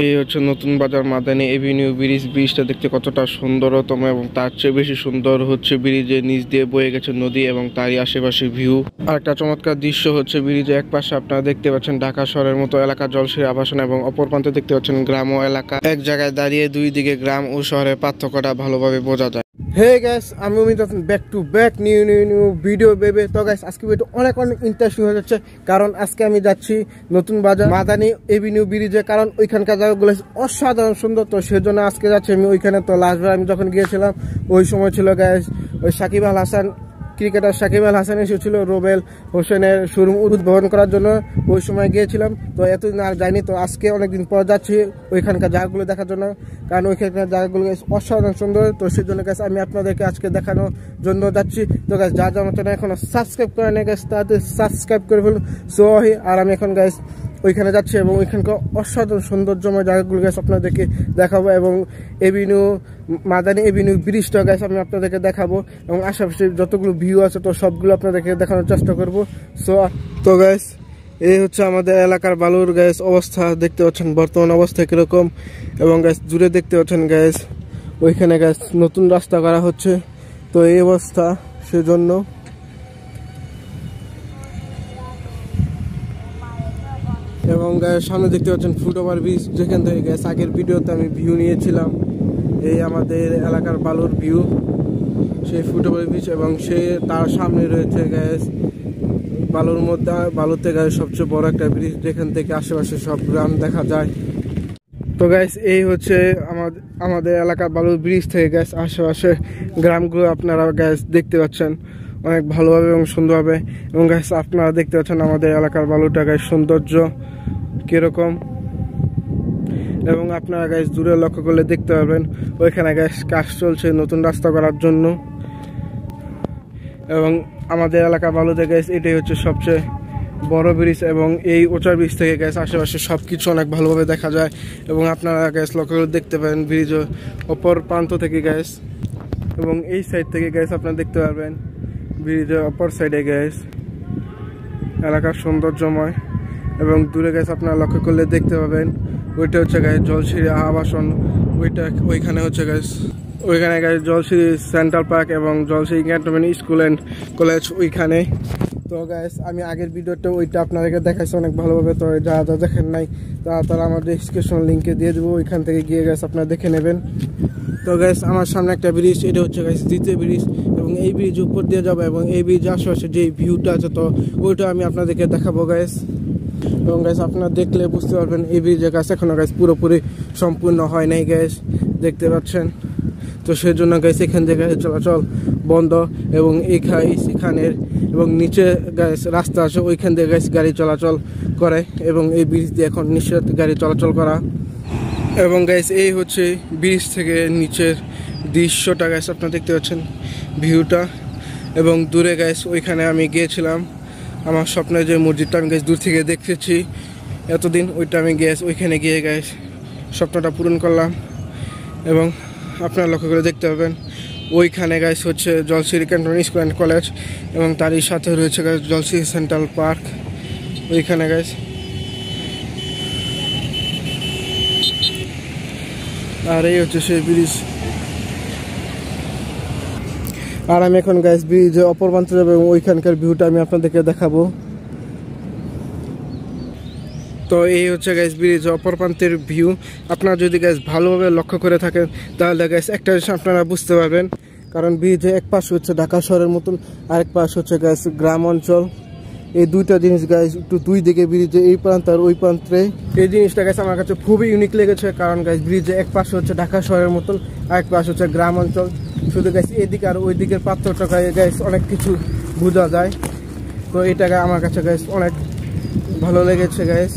এই হচ্ছে নতুন বাজার মাদানী এভিনিউ ব্রিজটা দেখতে কতটা সুন্দরতম, এবং তার চেয়ে বেশি সুন্দর হচ্ছে ব্রিজের নিচ দিয়ে বয়ে গেছে নদী এবং তারই আশেপাশে ভিউ। আর একটা চমৎকার দৃশ্য হচ্ছে ব্রিজের এক পাশে আপনারা দেখতে পাচ্ছেন ঢাকা শহরের মতো এলাকা জলসির আবাসন, এবং অপর প্রান্তে দেখতে পাচ্ছেন গ্রাম ও এলাকা। এক জায়গায় দাঁড়িয়ে দুই দিকে গ্রাম ও শহরের পার্থক্যটা ভালোভাবে বোঝা যায়। হে গাইস, আমি Amit, back to back new video বেবে। তো গাইস, আজকে ভিডিও অনেক ইন্টারেস্টিং হয়ে যাচ্ছে, কারণ আজকে আমি যাচ্ছি নতুন বাজার মাদানী এভিনিউ ব্রিজে, কারণ ওইখানকার জায়গাগুলো অসাধারণ সুন্দর। তো সেজন্য আজকে যাচ্ছি আমি ওইখানে। তো লাস্টবার আমি যখন গিয়েছিলাম ওই সময় ছিল গাইস ওই সাকিব আল হাসান, ক্রিকেটার সাকিব আল হাসান এসেছিল রোবেল হোসেনের শোরুম উদ্বোধন করার জন্য। ওই সময় গিয়েছিলাম, তো এতদিন আর যাইনি। তো আজকে অনেকদিন পর যাচ্ছি ওইখানকার জায়গাগুলো দেখার জন্য, কারণ ওইখানকার জায়গাগুলো অসাধারণ সুন্দর। তো সেই জন্য গাছ আমি আপনাদেরকে আজকে দেখানোর জন্য যাচ্ছি। তো গাছ যা যা মতো এখনো সাবস্ক্রাইব করে নেই গাছ, তাদের সাবস্ক্রাইব করে ফেলুন। সো আর আমি এখন গাছ ওইখানে যাচ্ছি এবং ওইখানকার অসাধারণ সৌন্দর্যময় জায়গাগুলো গাছ আপনাদেরকে দেখাবো, এবং মাদানী এভিনিউ ব্রিজটা গাছ আমি আপনাদেরকে দেখাবো, এবং আশেপাশে যতগুলো ভিউ আছে তো সবগুলো আপনাদেরকে দেখানোর চেষ্টা করবো। তো গাছ এই হচ্ছে আমাদের এলাকার বালুর গ্যাস অবস্থা, দেখতে পাচ্ছেন বর্তমান অবস্থা কিরকম। এবং গ্যাস দূরে দেখতে পাচ্ছেন গ্যাস ওইখানে গ্যাস নতুন রাস্তা করা হচ্ছে। তো এই অবস্থা সেজন্য। এবং গ্যাস সামনে দেখতে পাচ্ছেন ফুটওভার ব্রিজ, যেখান থেকে গ্যাস আগের ভিডিওতে আমি ভিউ নিয়েছিলাম। এই আমাদের এলাকার বালুর ভিউ, সেই ফুটওভার ব্রিজ, এবং সে তার সামনে রয়েছে গ্যাস বালুতে গায়ে সবচেয়ে বড় একটা ব্রিজ, যেখান থেকে আশেপাশে সব গ্রাম দেখা যায়। তো গ্যাস এই হচ্ছে আমাদের এলাকার বালুর ব্রিজ থেকে গ্যাস আশেপাশে গ্রামগুলো আপনারা গ্যাস দেখতে পাচ্ছেন অনেক ভালোভাবে এবং সুন্দরভাবে। এবং গ্যাস আপনারা দেখতে পাচ্ছেন আমাদের এলাকার বালুটা গ্যাস সৌন্দর্য কিরকম। এবং আপনারা গ্যাস দূরে লক্ষ্য করলে দেখতে পাবেন ওইখানে গ্যাস কাজ চলছে নতুন রাস্তা করার জন্য। এবং আমাদের এলাকার বালুতে গ্যাস এটাই হচ্ছে সবচেয়ে বড় ব্রিজ, এবং এই উঁচা ব্রিজ থেকে গ্যাস আশেপাশে সব কিছু অনেক ভালোভাবে দেখা যায়। এবং আপনারা গ্যাস লক্ষ্য করে দেখতে পাবেন ব্রিজের অপর প্রান্ত থেকে গ্যাস, এবং এই সাইড থেকে গ্যাস আপনারা দেখতে পারবেন ব্রিজের অপর সাইডে গ্যাস এলাকার সৌন্দর্যময়। এবং দূরে গ্যাস আপনারা লক্ষ্য করলে দেখতে পাবেন ওইটা হচ্ছে গ্যাস জলসিরি আবাসন, ওইখানে হচ্ছে গ্যাস ওইখানে গাইস জলসিরি সেন্ট্রাল পার্ক এবং Jolshiri cantonment school and college ওইখানে। তো গাইস আমি আগের ভিডিওটা ওইটা আপনাদেরকে দেখাইছি অনেক ভালোভাবে। তো যা যা দেখেন নাই তারা আমার ডিসক্রিপশন লিঙ্কে দিয়ে দেবো, ওইখান থেকে গিয়ে গাইস আপনারা দেখে নেবেন। তো গাইস আমার সামনে একটা ব্রিজ, এটা হচ্ছে গাইস দ্বিতীয় ব্রিজ, এবং এই ব্রিজ উপর দিয়ে যাবো, এবং এই ব্রিজ আশেপাশে যে ভিউটা আছে তো ওইটা আমি আপনাদেরকে দেখাবো গাইস। এবং গাইস আপনারা দেখলে বুঝতে পারবেন এই ব্রিজের কাছে এখনো গাইস পুরোপুরি সম্পূর্ণ হয় নাই গাইস, দেখতে পাচ্ছেন। তো সেই জন্য গাইস এখান থেকে চলাচল বন্ধ, এবং এখানের এবং নিচে গাইস রাস্তা আছে ওইখান দিয়ে গাইস গাড়ি চলাচল করে, এবং এই ব্রিজ দিয়ে এখন নিষেধ গাড়ি চলাচল করা। এবং গাইস এই হচ্ছে ব্রিজ থেকে নিচের দৃশ্যটা গাইস আপনারা দেখতে পাচ্ছেন ভিউটা। এবং দূরে গাইস ওইখানে আমি গিয়েছিলাম, আমার স্বপ্নের যে মসজিদটা আমি গাইস দূর থেকে দেখেছি এতদিন, ওইটা আমি ওইখানে গিয়ে গাইস স্বপ্নটা পূরণ করলাম। এবং আপনারা লক্ষ্য করে দেখতে পাবেন ওইখানে গাইস হচ্ছে Jolshiri cantonment school and college, এবং তারই সাথে রয়েছে গাইস জলসিরি সেন্ট্রাল পার্ক ওইখানে গাইস। আর এই হচ্ছে সেই ব্রিজ। আর আমি এখন গাইস ব্রিজে অপর প্রান্তে যাবো, এবং ওইখানকার ভিউটা আমি আপনাদেরকে দেখাবো। তো এই হচ্ছে গাইস ব্রিজ অপর প্রান্তের ভিউ। আপনারা যদি গাইস ভালোভাবে লক্ষ্য করে থাকেন তাহলে গাইস একটা জিনিস আপনারা বুঝতে পারবেন, কারণ ব্রিজে এক পাশ হচ্ছে ঢাকা শহরের মতন, আরেক পাশ হচ্ছে গাইস গ্রাম অঞ্চল। এই দুইটা জিনিস গাইস একটু দুই দিকে ব্রিজে এই প্রান্ত আর ওই প্রান্তে, এই জিনিসটা গাইস আমার কাছে খুবই ইউনিক লেগেছে, কারণ গাইস ব্রিজে এক পাশে হচ্ছে ঢাকা শহরের মতন, আরেক পাশ হচ্ছে গ্রাম অঞ্চল। শুধু গাইস এদিকে আর ওই দিকের পার্থক্যটা গাইস অনেক কিছু বোঝা যায়। তো এটা আমার কাছে গাইস অনেক ভালো লেগেছে গাইস,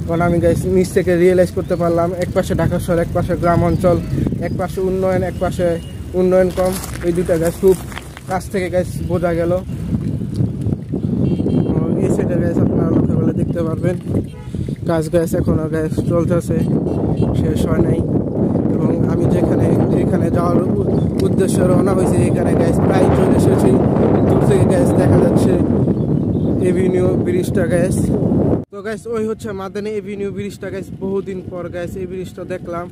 কারণ আমি গাইস নিচ থেকে রিয়েলাইজ করতে পারলাম এক পাশে ঢাকা শহর, এক পাশে গ্রাম অঞ্চল, এক পাশে উন্নয়ন, এক পাশে উন্নয়ন কম। এই দুটা গাইস খুব কাছ থেকে গাইস বোঝা গেল। এই সাইডে গাইস আপনারা লক্ষ্য করলে দেখতে পারবেন কাজ গাইস এখনো গাইস চলতেছে, শেষ হয় নাই। এবং আমি যেখানে যাওয়ার উদ্দেশ্যে রওনা হয়েছে এখানে গাইস প্রায় চলে এসেছি। দূর থেকে গাইস দেখা যাচ্ছে এভিনিউ ব্রিজটা গাইস। তো গাইস ওই হচ্ছে মাদানী এভিনিউ ব্রিজটা গাইস, বহুদিন পর গাইস এই ব্রিজটা দেখলাম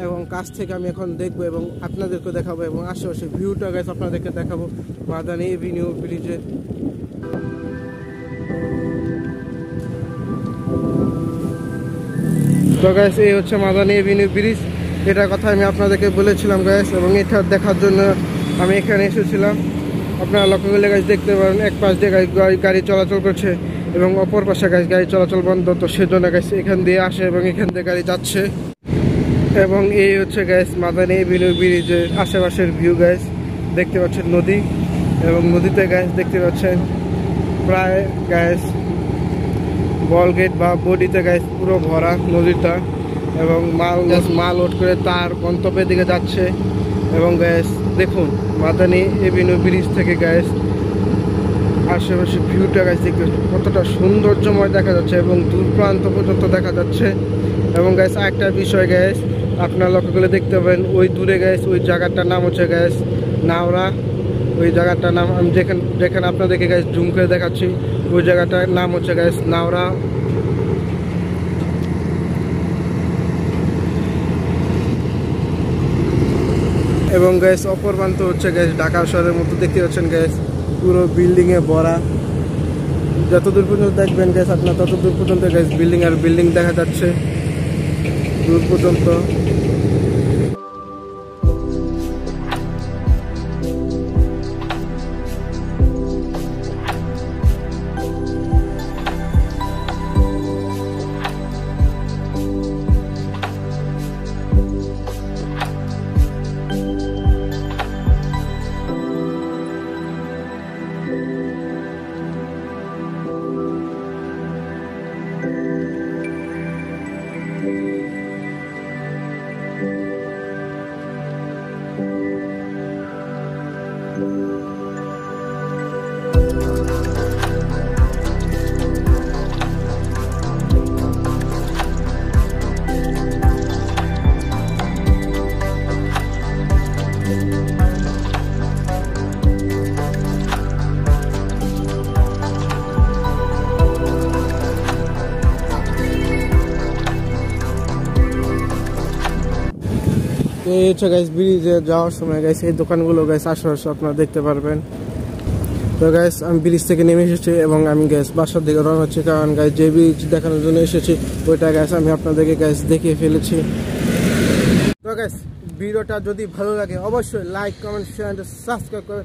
এবং কাছ থেকে আমি এখন দেখবো এবং আপনাদেরকে দেখাবো এবং আশেপাশে ভিউটা গাইস আপনাদেরকে দেখাবো মাদানী এভিনিউ ব্রিজে। তো গাইস এই হচ্ছে মাদানী এভিনিউ ব্রিজ, এটার কথা আমি আপনাদেরকে বলেছিলাম গাইস, এবং এটা দেখার জন্য আমি এখানে এসেছিলাম। আপনারা লক্ষ্য করলে গাইস দেখতে পারেন এক পাশ দিয়ে গাড়ি চলাচল করছে এবং অপর পাশে গাড়ি চলাচল বন্ধ, তো সেজন্য গাইস এখান দিয়ে আসে এবং এখান দিয়ে গাড়ি যাচ্ছে। এবং এই হচ্ছে গাইস মাদানী এভিনিউ ব্রিজের আশেপাশের ভিউ গাইস, দেখতে পাচ্ছেন নদী এবং নদীতে গাইস দেখতে পাচ্ছেন প্রায় গাইস বল গেট বা বডিতে গাইস পুরো ভরা নদীটা, এবং মাল লোড করে তার গন্তব্যের দিকে যাচ্ছে। এবং গাইস দেখুন মাদানী এভিনিউ ব্রিজ থেকে গাইস আশেপাশে ভিউটা গাইস দেখতে কতটা সৌন্দর্যময় দেখা যাচ্ছে এবং দূর প্রান্ত পর্যন্ত দেখা যাচ্ছে। এবং গাইস আরেকটা বিষয় গাইস আপনারা লক্ষ্য করে দেখতে পাবেন ওই দূরে গাইস ওই জায়গাটার নাম হচ্ছে গাইস নাওরা। ওই জায়গাটার নাম আমি যেখানে আপনাদেরকে গাইস জুম করে দেখাচ্ছি, ওই জায়গাটার নাম হচ্ছে গাইস নাওরা। এবং গাইস অপর প্রান্ত হচ্ছে গাইস ঢাকা শহরের মতো দেখতে পাচ্ছেন গাইস পুরো বিল্ডিং এ ভরা। যতদূর পর্যন্ত দেখবেন গাইস আপনার ততদূর পর্যন্ত গাইস বিল্ডিং আর বিল্ডিং দেখা যাচ্ছে দূর পর্যন্ত। এই হচ্ছে গাইস ব্রিজে যাওয়ার সময় গাইস এই দোকানগুলো গাইস আশেপাশে আপনারা দেখতে পারবেন। তো গাইস আমি ব্রিজ থেকে নেমে এসেছি এবং আমি গাইস বাসার দিকে রওনা হচ্ছি, কারণ গাইস যে ব্রিজ দেখানোর জন্য এসেছি ওইটা গাইস আমি আপনাদেরকে গাইস দেখিয়ে ফেলেছি। তো গাইস ভিডিওটা যদি ভালো লাগে অবশ্যই লাইক কমেন্ট শেয়ার সাবস্ক্রাইব করে